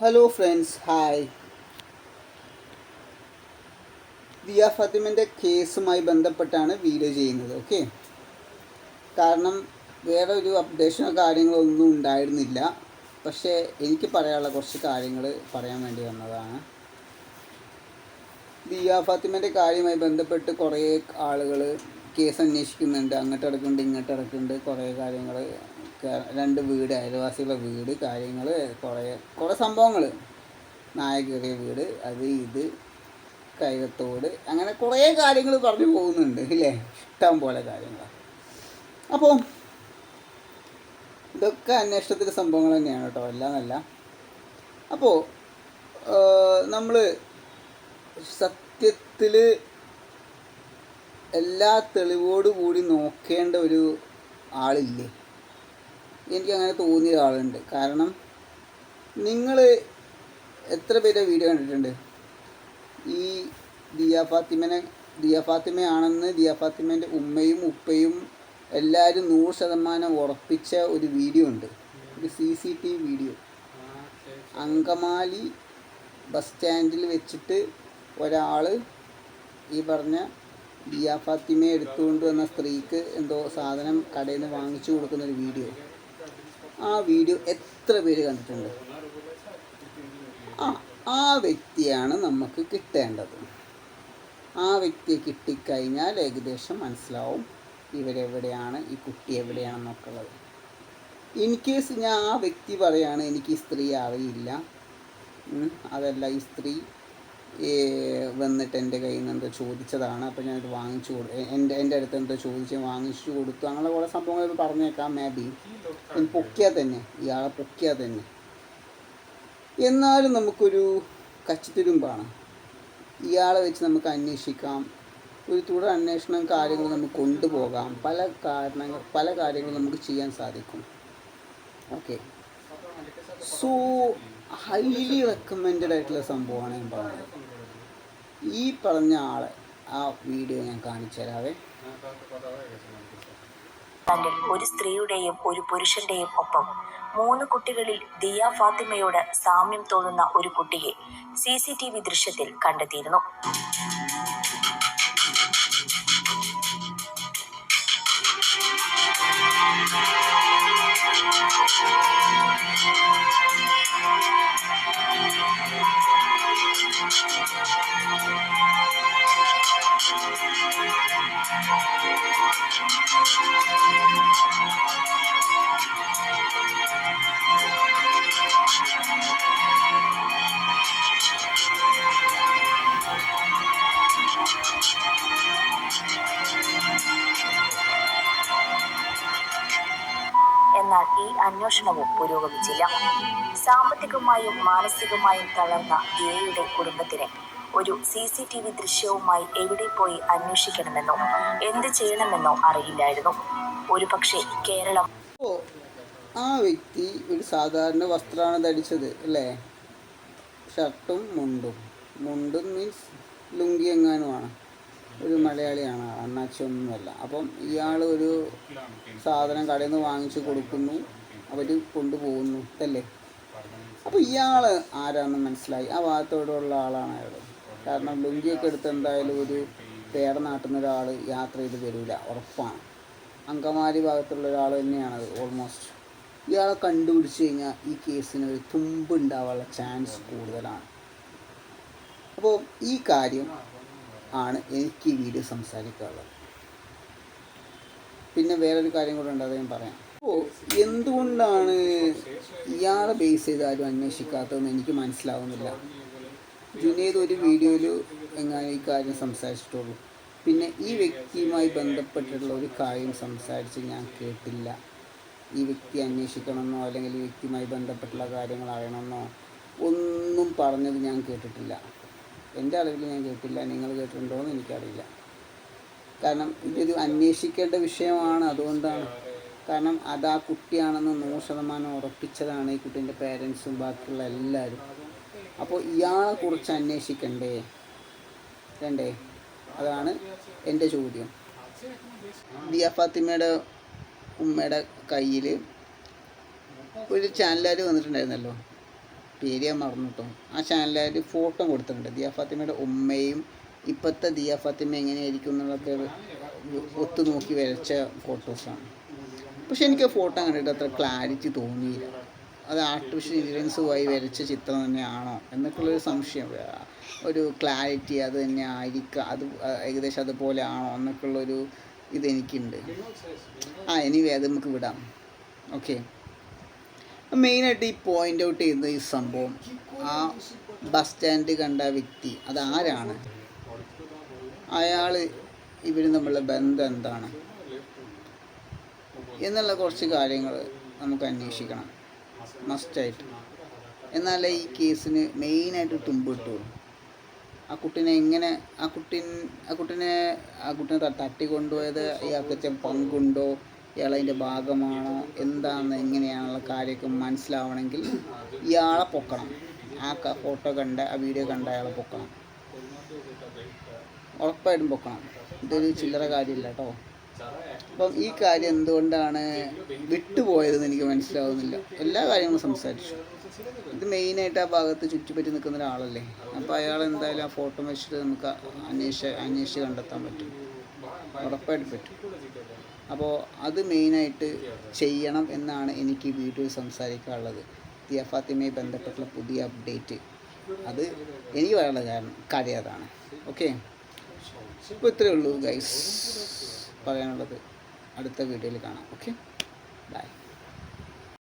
Hello friends, hi. Diya ഫാത്തിമൻ്റെ കേസുമായി ബന്ധപ്പെട്ടാണ് വീഡിയോ ചെയ്യുന്നത്. ഓക്കെ, കാരണം വേറെ ഒരു അപ്ഡേഷനോ കാര്യങ്ങളോ ഒന്നും ഉണ്ടായിരുന്നില്ല. പക്ഷേ എനിക്ക് പറയാനുള്ള കുറച്ച് കാര്യങ്ങൾ പറയാൻ വേണ്ടി വന്നതാണ്. ദിയ ഫാത്തിമൻ്റെ കാര്യവുമായി ബന്ധപ്പെട്ട് കുറേ ആളുകൾ കേസ് അന്വേഷിക്കുന്നുണ്ട്. അങ്ങോട്ട് നടക്കുന്നുണ്ട്, ഇങ്ങോട്ട് നടക്കുന്നുണ്ട്. കുറേ കാര്യങ്ങൾ, രണ്ട് വീട്, അയൽവാസികളുടെ വീട്, കാര്യങ്ങൾ, കുറേ സംഭവങ്ങൾ, നായകേറിയ വീട്, അത് ഇത് കൈകത്തോട്, അങ്ങനെ കുറേ കാര്യങ്ങൾ പറഞ്ഞു പോകുന്നുണ്ട് ഇല്ലേ, ഇഷ്ടം പോലെ കാര്യങ്ങൾ. അപ്പോൾ ഇതൊക്കെ അന്വേഷണത്തിൻ്റെ സംഭവങ്ങൾ തന്നെയാണ് കേട്ടോ, അല്ലാന്നല്ല. അപ്പോൾ നമ്മൾ സത്യത്തിൽ എല്ലാ തെളിവോടുകൂടി നോക്കേണ്ട ഒരു ആളില്ലേ? എനിക്കങ്ങനെ തോന്നിയ ആളുണ്ട്. കാരണം നിങ്ങൾ എത്ര പേരെ വീഡിയോ കണ്ടിട്ടുണ്ട്? ഈ ദിയ ഫാത്തിമയാണെന്ന് ദിയ ഫാത്തിമേൻ്റെ ഉമ്മയും ഉപ്പയും എല്ലാവരും 100% ഉറപ്പിച്ച ഒരു വീഡിയോ ഉണ്ട്. ഒരു CCTV വീഡിയോ. അങ്കമാലി ബസ് സ്റ്റാൻഡിൽ വെച്ചിട്ട് ഒരാൾ ഈ പറഞ്ഞ ദിയ ഫാത്തിമയെ എടുത്തുകൊണ്ട് വന്ന സ്ത്രീക്ക് എന്തോ സാധനം കടയിൽ നിന്ന് വാങ്ങിച്ചു കൊടുക്കുന്നൊരു വീഡിയോ. ആ വീഡിയോ എത്ര പേര് കണ്ടിട്ടുണ്ട്? ആ വ്യക്തിയാണ് നമുക്ക് കിട്ടേണ്ടത്. ആ വ്യക്തിയെ കിട്ടിക്കഴിഞ്ഞാൽ ഏകദേശം മനസ്സിലാവും ഇവരെവിടെയാണ്, ഈ കുട്ടി എവിടെയാണെന്നൊക്കെ ഉള്ളത്. ഇൻ കേസ് ഞാൻ ആ വ്യക്തി പറയുകയാണ് എനിക്ക് ഈ സ്ത്രീ അറിയില്ല, അതല്ല ഈ സ്ത്രീ വന്നിട്ട് എൻ്റെ കയ്യിൽ നിന്ന് എന്തോ ചോദിച്ചതാണ്, അപ്പോൾ ഞാനത് വാങ്ങിച്ചു എൻ്റെ അടുത്ത് എന്തോ ചോദിച്ച് വാങ്ങിച്ചു കൊടുത്തു, അങ്ങനെ കുറേ സംഭവങ്ങൾ പറഞ്ഞേക്കാം. മേ ബി പൊക്കിയാൽ തന്നെ, ഇയാളെ പൊക്കിയാൽ തന്നെ. എന്നാലും നമുക്കൊരു കച്ചിത്തുരുമ്പാണ്. ഇയാളെ വെച്ച് നമുക്ക് അന്വേഷിക്കാം, ഒരു തുടർ അന്വേഷണം കാര്യങ്ങൾ നമുക്ക് കൊണ്ടുപോകാം, പല കാര്യങ്ങളും നമുക്ക് ചെയ്യാൻ സാധിക്കും. ഓക്കെ, സോ ഹൈലി റെക്കമെൻഡഡ് ആയിട്ടുള്ള സംഭവമാണ് ഞാൻ പറഞ്ഞത്. ഈ പറഞ്ഞ ആളെ ആ വീഡിയോ ഞാൻ കാണിച്ചു തരാവേ. ഒരു സ്ത്രീയുടെയും ഒരു പുരുഷന്റെയും ഒപ്പം 3 കുട്ടികളിൽ ദിയ ഫാത്തിമയോട് സാമ്യം തോന്നുന്ന ഒരു കുട്ടിയെ CCTV ദൃശ്യത്തിൽ കണ്ടെത്തിയിരുന്നു. എന്നാൽ ഈ അന്വേഷണവും പുരോഗമിച്ചില്ല. സാമ്പത്തികമായും മാനസികമായും തളർന്ന ദിയയുടെ കുടുംബത്തിന് ഒരു CCTV ദൃശ്യവുമായി എവിടെ പോയി അന്വേഷിക്കണമെന്നോ എന്ത് ചെയ്യണമെന്നോ അറിയില്ലായിരുന്നു. ഒരു പക്ഷേ കേരളം. ആ വ്യക്തി ഒരു സാധാരണ വസ്ത്രമാണ് ധരിച്ചത് അല്ലേ, ഷർട്ടും മുണ്ടും മീൻസ് ലുങ്കി എങ്ങാനുമാണ്. ഒരു മലയാളിയാണ്, അണ്ണാച്ചിയൊന്നുമല്ല. അപ്പം ഇയാൾ ഒരു സാധനം കടയിൽ നിന്ന് വാങ്ങിച്ചു കൊടുക്കുന്നു, അവർ കൊണ്ടുപോകുന്നു അല്ലേ. അപ്പോൾ ഇയാൾ ആരാണെന്ന് മനസ്സിലായി. ആ ഭാഗത്തോടുള്ള ആളാണ് അയാൾ. കാരണം ലുങ്കിയൊക്കെ എടുത്ത് എന്തായാലും ഒരു വേറെ നാട്ടിൽ നിന്ന് ഒരാൾ യാത്ര ചെയ്ത് വരില്ല, ഉറപ്പാണ്. അങ്കമാലി ഭാഗത്തുള്ള ഒരാൾ തന്നെയാണത് ഓൾമോസ്റ്റ്. ഇയാളെ കണ്ടുപിടിച്ച് കഴിഞ്ഞാൽ ഈ കേസിന് ഒരു തുമ്പുണ്ടാവാനുള്ള ചാൻസ് കൂടുതലാണ്. അപ്പോൾ ഈ കാര്യം ആണ് എനിക്ക് ഈ വീഡിയോ സംസാരിക്കാനുള്ളത്. പിന്നെ വേറൊരു കാര്യം കൂടെ ഉണ്ട്, അത് ഞാൻ പറയാം. അപ്പോൾ എന്തുകൊണ്ടാണ് ഇയാളെ ബേസ് ചെയ്ത് ആരും അന്വേഷിക്കാത്തതെന്ന് എനിക്ക് മനസ്സിലാവുന്നില്ല. ജുനൈദ് ഒരു വീഡിയോയിൽ എങ്ങനെ ഈ കാര്യം സംസാരിച്ചിട്ടുള്ളൂ. പിന്നെ ഈ വ്യക്തിയുമായി ബന്ധപ്പെട്ടിട്ടുള്ള ഒരു കാര്യം സംസാരിച്ച് ഞാൻ കേട്ടില്ല. ഈ വ്യക്തി അന്വേഷിക്കണമെന്നോ അല്ലെങ്കിൽ ഈ വ്യക്തിയുമായി ബന്ധപ്പെട്ടുള്ള കാര്യങ്ങൾ അറിയണമെന്നോ ഒന്നും പറഞ്ഞത് ഞാൻ കേട്ടിട്ടില്ല. എൻ്റെ അറിവിൽ ഞാൻ കേട്ടില്ല. നിങ്ങൾ കേട്ടിട്ടുണ്ടോ എന്ന് എനിക്കറിയില്ല. കാരണം ഇതൊരു അന്വേഷിക്കേണ്ട വിഷയമാണ്, അതുകൊണ്ടാണ്. കാരണം അത് ആ കുട്ടിയാണെന്ന് 100% ഉറപ്പിച്ചതാണ് ഈ കുട്ടീൻ്റെ പേരൻസും ബാക്കിയുള്ള എല്ലാവരും. അപ്പോൾ ഇയാളെക്കുറിച്ച് അന്വേഷിക്കണ്ടേ വേണ്ടേ? അതാണ് എൻ്റെ ചോദ്യം. ദിയ ഫാത്തിമയുടെ ഉമ്മയുടെ കയ്യിൽ ഒരു ചാനലുകാർ വന്നിട്ടുണ്ടായിരുന്നല്ലോ, പേര് ഞാൻ മറന്നു കേട്ടോ. ആ ചാനലിൽ ഫോട്ടോ കൊടുത്തിട്ടുണ്ട്. ദിയ ഫാത്തിമയുടെ ഉമ്മയും ഇപ്പോഴത്തെ ദിയ ഫാത്തിമ എങ്ങനെയായിരിക്കും എന്നുള്ളതൊക്കെ ഒത്തു നോക്കി വരച്ച ഫോട്ടോസാണ്. പക്ഷെ എനിക്ക് ആ ഫോട്ടോ കണ്ടിട്ട് അത്ര ക്ലാരിറ്റി തോന്നിയില്ല. അത് ആർട്ടിഫിഷ്യൽ ഇൻ്റലിജൻസുമായി വരച്ച ചിത്രം തന്നെയാണോ എന്നൊക്കെയുള്ളൊരു സംശയം. ഒരു ക്ലാരിറ്റി അത് തന്നെ ആയിരിക്കുക, അത് ഏകദേശം അതുപോലെ ആണോ എന്നൊക്കെയുള്ളൊരു ഇതെനിക്കുണ്ട്. എനിവേ അത് നമുക്ക് വിടാം. ഓക്കെ, മെയിനായിട്ട് ഈ പോയിൻ്റ് ഔട്ട് ചെയ്യുന്ന ഈ സംഭവം, ആ ബസ് സ്റ്റാൻഡ് കണ്ട വ്യക്തി അതാരാണ്, അയാൾ ഇവരും തമ്മിലുള്ള ബന്ധം എന്താണ് എന്നുള്ള കുറച്ച് കാര്യങ്ങൾ നമുക്ക് അന്വേഷിക്കണം മസ്റ്റായിട്ട്. എന്നാലേ ഈ കേസിന് മെയിനായിട്ട് തുമ്പ് കിട്ടുള്ളൂ. ആ കുട്ടീനെ തട്ടിക്കൊണ്ടുപോയത് ഇയാൾക്ക് പങ്കുണ്ടോ, ഇയാളതിൻ്റെ ഭാഗമാണോ, എന്താണെന്ന് എങ്ങനെയാണുള്ള കാര്യമൊക്കെ മനസ്സിലാവണമെങ്കിൽ ഇയാളെ പൊക്കണം. ആ ഫോട്ടോ കണ്ട, ആ വീഡിയോ കണ്ട അയാളെ പൊക്കണം, ഉറപ്പായിട്ടും പൊക്കണം. ഇതൊരു ചില്ലറ കാര്യമില്ല കേട്ടോ. അപ്പം ഈ കാര്യം എന്തുകൊണ്ടാണ് വിട്ടുപോയതെന്ന് എനിക്ക് മനസ്സിലാവുന്നില്ല. എല്ലാ കാര്യങ്ങളും സംസാരിച്ചു. ഇത് മെയിനായിട്ട് ആ ഭാഗത്ത് ചുറ്റിപ്പറ്റി നിൽക്കുന്ന ഒരാളല്ലേ. അപ്പോൾ അയാൾ എന്തായാലും ആ ഫോട്ടോ വെച്ചിട്ട് നമുക്ക് അന്വേഷിച്ച് കണ്ടെത്താൻ പറ്റും, ഉറപ്പായിട്ട് പറ്റും. അപ്പോൾ അത് മെയിനായിട്ട് ചെയ്യണം എന്നാണ് എനിക്ക് ഈ വീഡിയോയിൽ സംസാരിക്കാനുള്ളത്. ദിയ ഫാത്തിമയെ ബന്ധപ്പെട്ടുള്ള പുതിയ അപ്ഡേറ്റ്, അത് എനിക്ക് പറയാനുള്ള കാര്യം അതാണ്. ഓക്കെ, ഇപ്പോൾ ഇത്രയേ ഉള്ളൂ ഗൈസ് പറയാനുള്ളത്. അടുത്ത വീഡിയോയിൽ കാണാം. Okay, by.